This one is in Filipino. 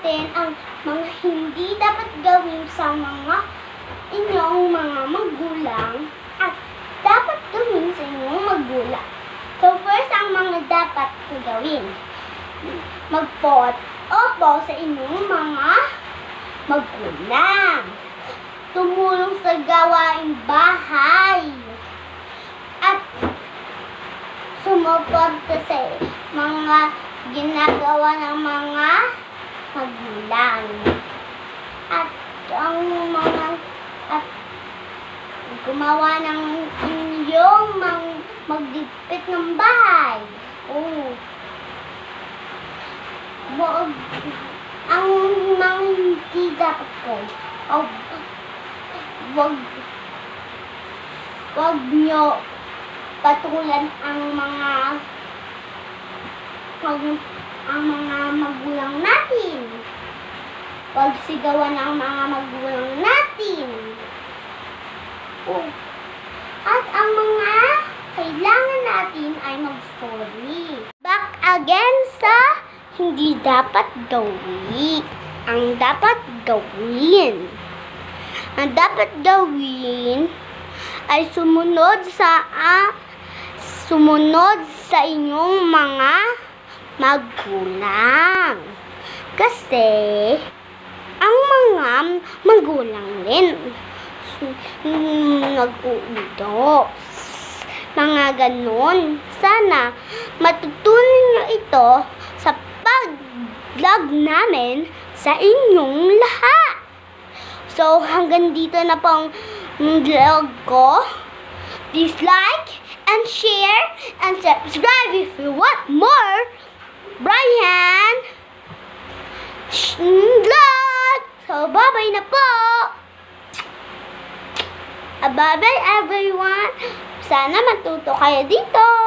natin ang mga hindi dapat gawin sa mga inyong mga magulang at dapat gawin sa inyong magulang. So first, ang mga dapat gawin. Mag-opo sa inyong mga magulang. Tumulong sa gawaing bahay. At sumuporta sa mga ginagawa ng mga magulang. At gumawa ng inyong magdipit ng bahay. Ang mga hindi dapat ko. Wag nyo patulan ang mga magulang natin. Wag sigawan ang mga magulang natin. At ang mga kailangan natin ay mag-sorry. Back again sa hindi dapat gawin. Ang dapat gawin ay sumunod sa inyong mga magulang. Kasi ang mga magulang din nag-uutos. Mga ganon. Sana matutunan nyo ito sa pag-vlog namin sa inyong lahat. So, hanggang dito na pong vlog ko. Please like and share and subscribe if you want more Brian vlog. So, bye-bye na po. Bye-bye everyone. Sana matuto kayo dito.